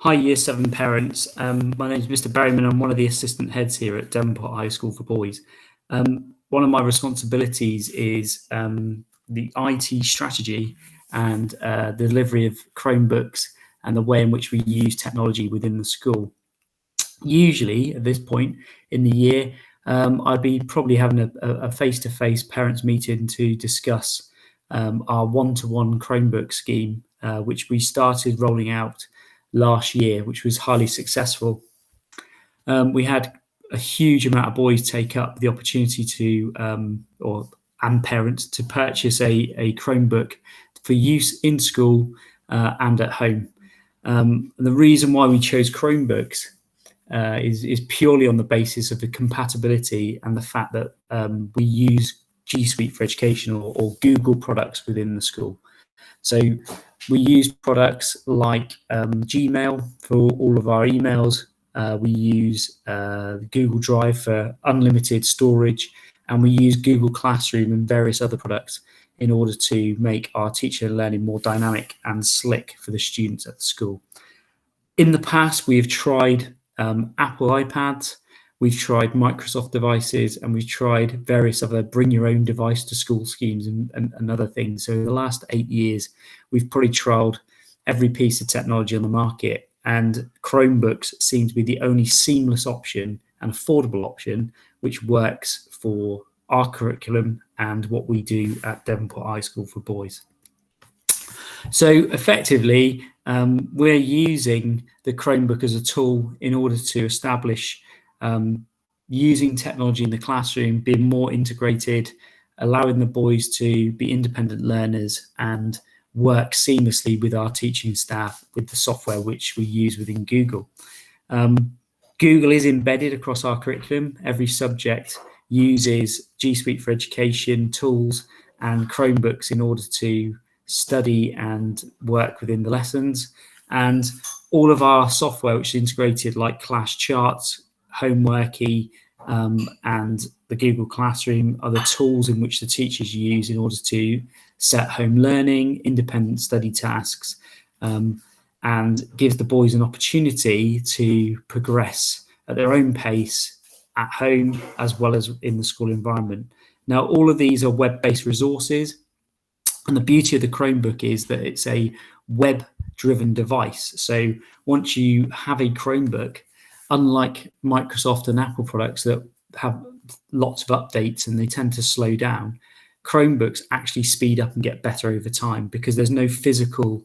Hi, Year 7 parents. My name is Mr. Berryman. I'm one of the assistant heads here at Devonport High School for Boys. One of my responsibilities is the IT strategy and delivery of Chromebooks and the way in which we use technology within the school. Usually, at this point in the year, I'd be probably having a face-to-face parents meeting to discuss our one-to-one Chromebook scheme, which we started rolling out last year, which was highly successful. We had a huge amount of boys take up the opportunity to, and parents to purchase a Chromebook for use in school and at home. The reason why we chose Chromebooks is purely on the basis of the compatibility and the fact that we use G Suite for Education or Google products within the school. So we use products like Gmail for all of our emails. We use Google Drive for unlimited storage, and we use Google Classroom and various other products in order to make our teaching and learning more dynamic and slick for the students at the school. In the past, we have tried Apple iPads, we've tried Microsoft devices, and we've tried various other bring your own device to school schemes and other things. So in the last 8 years, we've probably trialed every piece of technology on the market, and Chromebooks seem to be the only seamless option and affordable option which works for our curriculum and what we do at Devonport High School for Boys. So effectively, we're using the Chromebook as a tool in order to establish using technology in the classroom, being more integrated, allowing the boys to be independent learners and work seamlessly with our teaching staff with the software which we use within Google. Google is embedded across our curriculum. Every subject uses G Suite for Education tools and Chromebooks in order to study and work within the lessons. And all of our software, which is integrated like Class Charts, Homeworky, and the Google Classroom, are the tools in which the teachers use in order to set home learning, independent study tasks, and gives the boys an opportunity to progress at their own pace at home as well as in the school environment. Now, all of these are web-based resources, and the beauty of the Chromebook is that it's a web-driven device. So once you have a Chromebook, unlike Microsoft and Apple products that have lots of updates and they tend to slow down, Chromebooks actually speed up and get better over time because there's no physical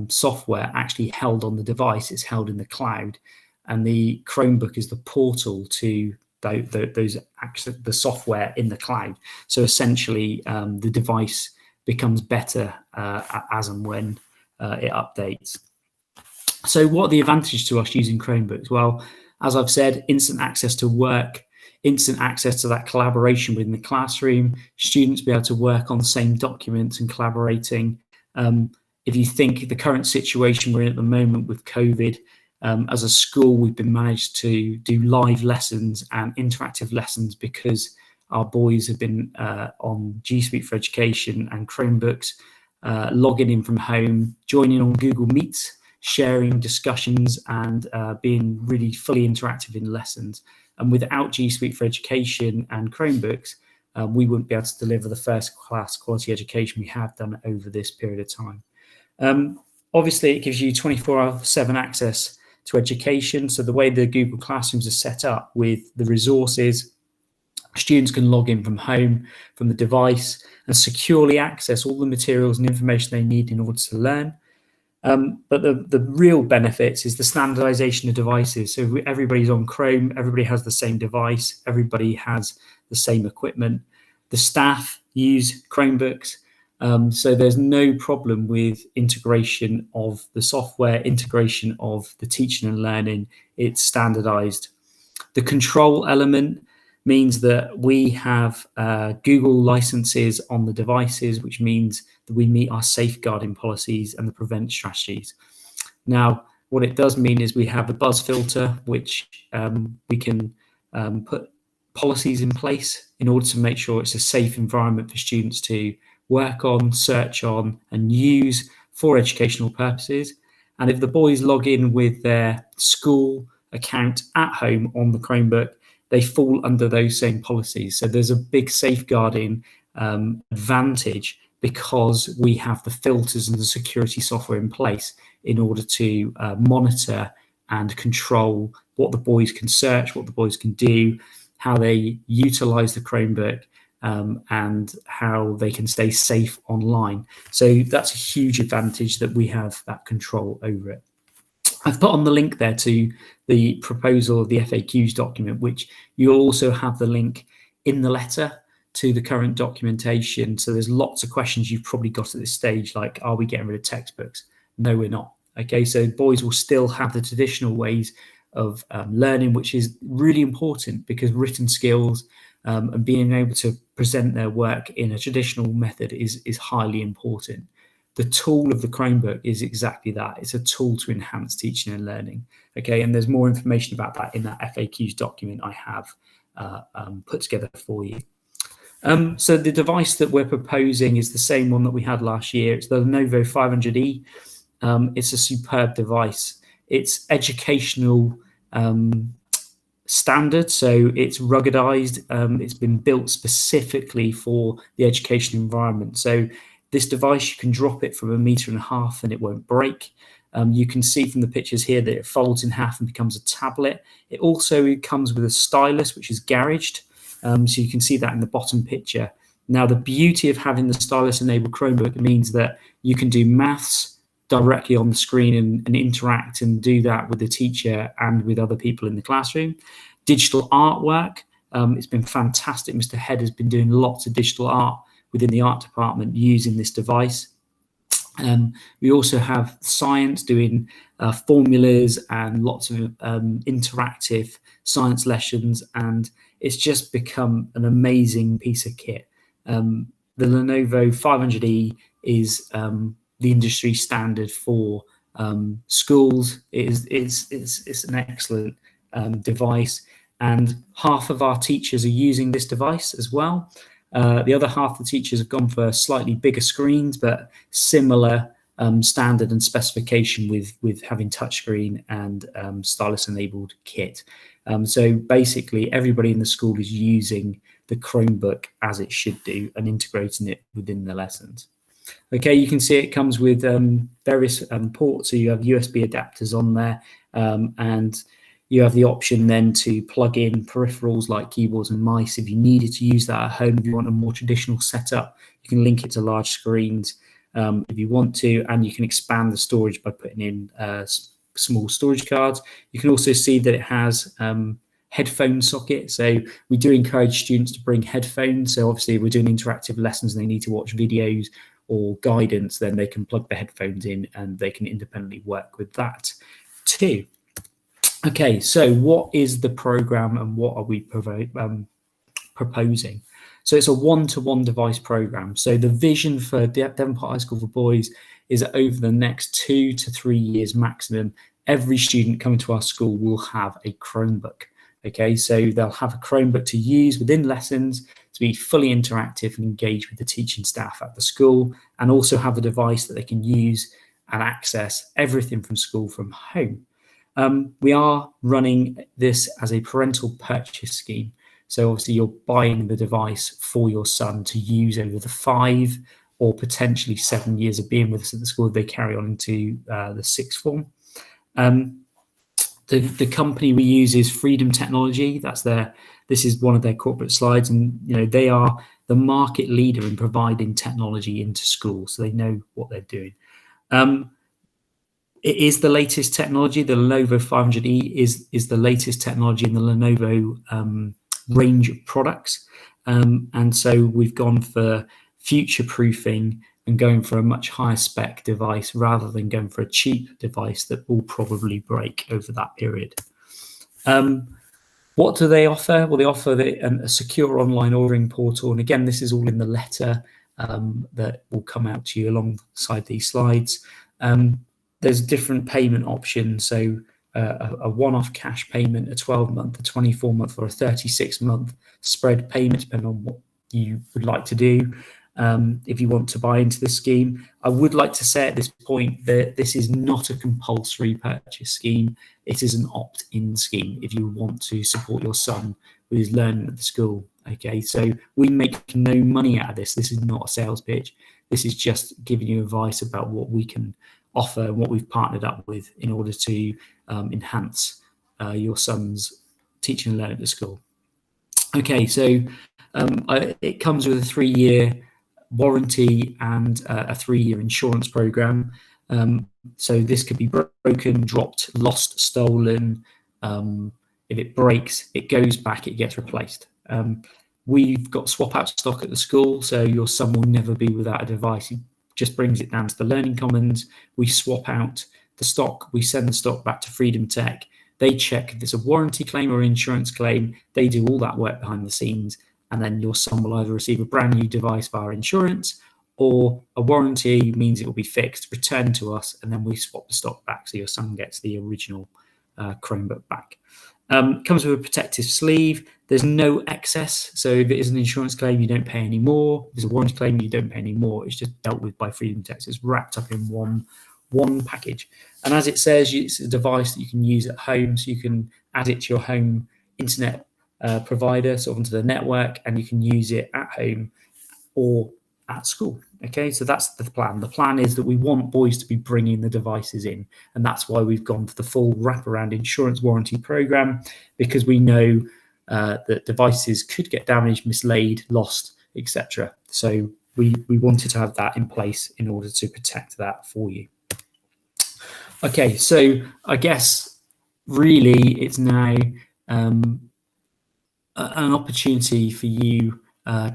software actually held on the device. It's held in the cloud, and the Chromebook is the portal to the software in the cloud. So essentially, the device becomes better as and when it updates. So what are the advantages to us using Chromebooks? Well, as I've said, instant access to work, instant access to that collaboration within the classroom, students be able to work on the same documents and collaborating. If you think the current situation we're in at the moment with COVID, as a school, we've been managed to do live lessons and interactive lessons because our boys have been on G Suite for Education and Chromebooks, logging in from home, joining on Google Meets, sharing discussions, and being really fully interactive in lessons. And without G Suite for Education and Chromebooks, we wouldn't be able to deliver the first class quality education we have done over this period of time. Obviously, it gives you 24/7 access to education. So the way the Google Classrooms are set up with the resources, students can log in from home, from the device, and securely access all the materials and information they need in order to learn. But the real benefits is the standardization of devices. So everybody's on Chrome, everybody has the same device, everybody has the same equipment. The staff use Chromebooks, so there's no problem with integration of the software, integration of the teaching and learning. It's standardized. The control element means that we have Google licenses on the devices, which means that we meet our safeguarding policies and the prevent strategies. Now, what it does mean is we have a buzz filter, which we can put policies in place in order to make sure it's a safe environment for students to work on, search on, and use for educational purposes. And if the boys log in with their school account at home on the Chromebook, they fall under those same policies. So there's a big safeguarding advantage because we have the filters and the security software in place in order to monitor and control what the boys can search, what the boys can do, how they utilize the Chromebook, and how they can stay safe online. So that's a huge advantage that we have that control over it. I've put on the link there to the proposal of the FAQs document, which you'll also have the link in the letter to the current documentation. So there's lots of questions you've probably got at this stage, like, are we getting rid of textbooks? No, we're not. Okay, so boys will still have the traditional ways of learning, which is really important because written skills and being able to present their work in a traditional method is highly important. The tool of the Chromebook is exactly that. It's a tool to enhance teaching and learning. Okay, and there's more information about that in that FAQs document I have put together for you. So the device that we're proposing is the same one that we had last year. It's the Lenovo 500E. It's a superb device. It's educational standard, so it's ruggedized. It's been built specifically for the education environment. So this device, you can drop it from 1.5 meters and it won't break. You can see from the pictures here that it folds in half and becomes a tablet. It also comes with a stylus, which is garaged. So you can see that in the bottom picture. Now, the beauty of having the stylus-enabled Chromebook means that you can do maths directly on the screen and interact and do that with the teacher and with other people in the classroom. Digital artwork, it's been fantastic. Mr. Head has been doing lots of digital art within the art department using this device. We also have science, doing formulas and lots of interactive science lessons, and it's just become an amazing piece of kit. The Lenovo 500E is the industry standard for schools. It's an excellent device, and half of our teachers are using this device as well. The other half of the teachers have gone for slightly bigger screens, but similar standard and specification with having touchscreen and stylus-enabled kit. So basically, everybody in the school is using the Chromebook as it should do and integrating it within the lessons. Okay, you can see it comes with various ports. So you have USB adapters on there, and you have the option then to plug in peripherals like keyboards and mice if you needed to use that at home. If you want a more traditional setup, you can link it to large screens if you want to, and you can expand the storage by putting in small storage cards. You can also see that it has headphone socket. So we do encourage students to bring headphones. So obviously if we're doing interactive lessons and they need to watch videos or guidance, then they can plug the headphones in and they can independently work with that too. Okay, so what is the program and what are we proposing? So it's a one-to-one device program. So the vision for Devonport High School for Boys is that over the next 2 to 3 years maximum, every student coming to our school will have a Chromebook. Okay, so they'll have a Chromebook to use within lessons to be fully interactive and engage with the teaching staff at the school, and also have a device that they can use and access everything from school from home. We are running this as a parental purchase scheme. So obviously you're buying the device for your son to use over the 5 or potentially 7 years of being with us at the school if they carry on into the sixth form. The company we use is Freedom Technology. This is one of their corporate slides, and they are the market leader in providing technology into schools, so they know what they're doing. It is the latest technology. The Lenovo 500E is the latest technology in the Lenovo range of products, and so we've gone for future-proofing and going for a much higher spec device rather than going for a cheap device that will probably break over that period. What do they offer? Well, they offer a secure online ordering portal, and again, this is all in the letter that will come out to you alongside these slides. There's different payment options, so a one-off cash payment, a 12-month, a 24-month, or a 36-month spread payment, depending on what you would like to do. if you want to buy into this scheme. I would like to say at this point that this is not a compulsory purchase scheme. It is an opt-in scheme if you want to support your son with his learning at the school. Okay, so we make no money out of this. This is not a sales pitch. This is just giving you advice about what we can offer and what we've partnered up with in order to enhance your son's teaching and learning at the school. Okay, so it comes with a 3-year warranty and a 3-year insurance program. So this could be broken, dropped, lost, stolen. If it breaks, it goes back, it gets replaced. We've got swap out stock at the school, so your son will never be without a device. He just brings it down to the Learning Commons. We swap out the stock. We send the stock back to Freedom Tech. They check if there's a warranty claim or insurance claim. They do all that work behind the scenes, and then your son will either receive a brand new device via insurance, or a warranty means it will be fixed, returned to us, and then we swap the stock back so your son gets the original Chromebook back. Comes with a protective sleeve. There's no excess, so if it is an insurance claim, you don't pay any more. If it's a warranty claim, you don't pay any more. It's just dealt with by Freedom Tech. So it's wrapped up in one package. And as it says, it's a device that you can use at home, so you can add it to your home internet provider, sort of onto the network, and you can use it at home or at school. Okay, so that's the plan. The plan is that we want boys to be bringing the devices in, and that's why we've gone for the full wraparound insurance warranty program, because we know that devices could get damaged, mislaid, lost, etc. So we wanted to have that in place in order to protect that for you. Okay, so I guess really it's now an opportunity for you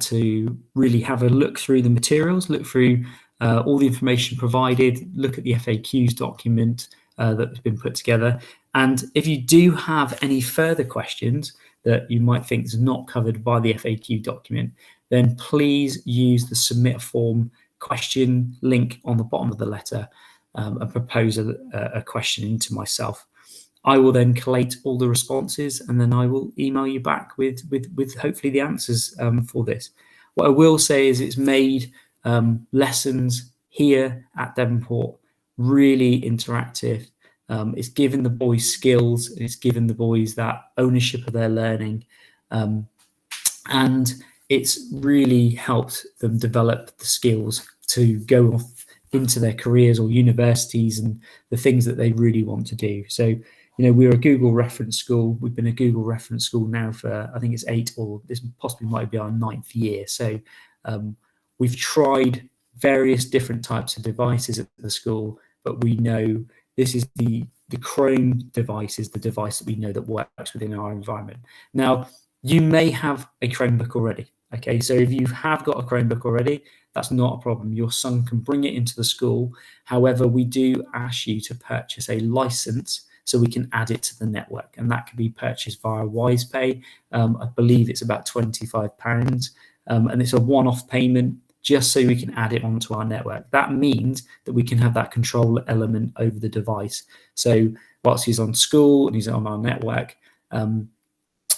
to really have a look through the materials, look through all the information provided, look at the FAQs document that's been put together. And if you do have any further questions that you might think is not covered by the FAQ document, then please use the submit a form question link on the bottom of the letter and propose a question into myself. I will then collate all the responses, and then I will email you back with hopefully the answers for this. What I will say is it's made lessons here at Devonport really interactive. It's given the boys skills, and it's given the boys that ownership of their learning, and it's really helped them develop the skills to go off into their careers or universities and the things that they really want to do. So, we're a Google reference school. We've been a Google reference school now for, I think it's 8, or this possibly might be our 9th year. So we've tried various different types of devices at the school, but we know this is the Chrome device is the device that we know that works within our environment. Now, you may have a Chromebook already. Okay, so if you have got a Chromebook already, that's not a problem. Your son can bring it into the school. However, we do ask you to purchase a license so we can add it to the network, and that can be purchased via WisePay. I believe it's about £25, and it's a one-off payment just so we can add it onto our network. That means that we can have that control element over the device. So whilst he's on school and he's on our network,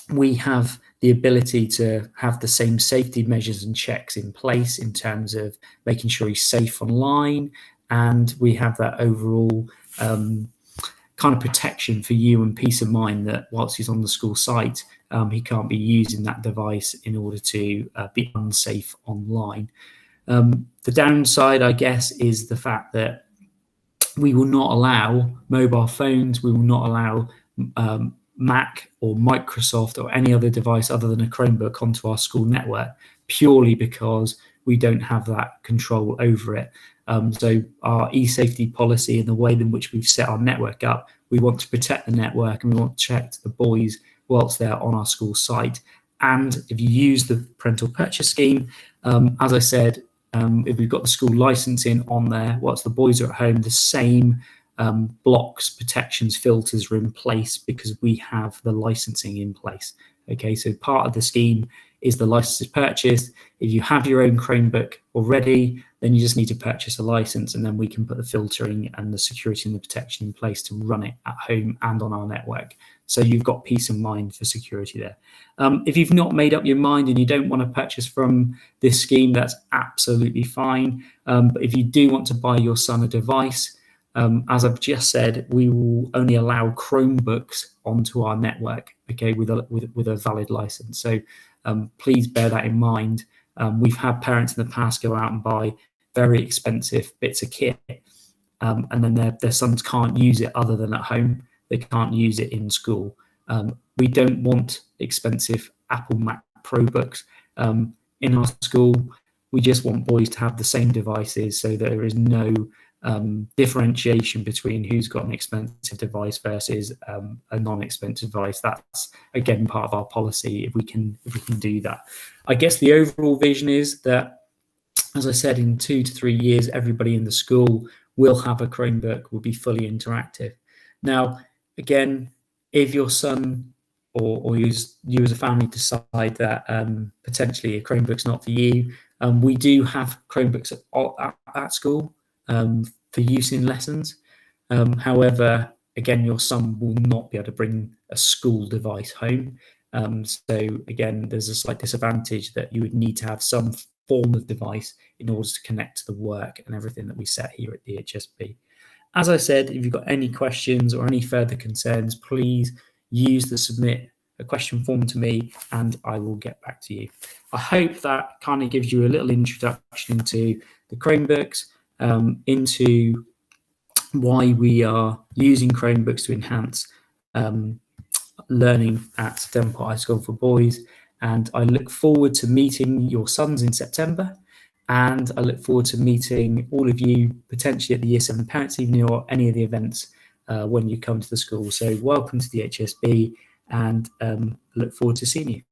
we have the ability to have the same safety measures and checks in place in terms of making sure he's safe online, and we have that overall kind of protection for you and peace of mind that whilst he's on the school site, he can't be using that device in order to be unsafe online. The downside, I guess, is the fact that we will not allow mobile phones, we will not allow Mac or Microsoft or any other device other than a Chromebook onto our school network, purely because we don't have that control over it. So our e-safety policy and the way in which we've set our network up, we want to protect the network and we want to protect the boys whilst they're on our school site. And if you use the parental purchase scheme, as I said, if we've got the school licensing on there, whilst the boys are at home, the same blocks, protections, filters are in place because we have the licensing in place. Okay, so part of the scheme is the license is purchased. If you have your own Chromebook already, then you just need to purchase a license, and then we can put the filtering and the security and the protection in place to run it at home and on our network. So you've got peace of mind for security there. If you've not made up your mind and you don't want to purchase from this scheme, that's absolutely fine. But if you do want to buy your son a device, as I've just said, we will only allow Chromebooks onto our network, okay, with a valid license. So please bear that in mind. We've had parents in the past go out and buy very expensive bits of kit, and then their sons can't use it other than at home. They can't use it in school. We don't want expensive Apple Mac ProBooks in our school. We just want boys to have the same devices, so there is no differentiation between who's got an expensive device versus a non-expensive device. That's again part of our policy. If we can do that, I guess the overall vision is that, as I said, in 2 to 3 years, everybody in the school will have a Chromebook, will be fully interactive. Now, again, if your son or you as a family decide that potentially a Chromebook's not for you, we do have Chromebooks at school for use in lessons. However, again, your son will not be able to bring a school device home. So again, there's a slight disadvantage that you would need to have some form of device in order to connect to the work and everything that we set here at the HSP. As I said, if you've got any questions or any further concerns, please use the submit a question form to me and I will get back to you. I hope that kind of gives you a little introduction into the Chromebooks, into why we are using Chromebooks to enhance learning at Devonport High School for Boys. And I look forward to meeting your sons in September. And I look forward to meeting all of you potentially at the Year 7 Parents Evening or any of the events when you come to the school. So welcome to the HSB, and look forward to seeing you.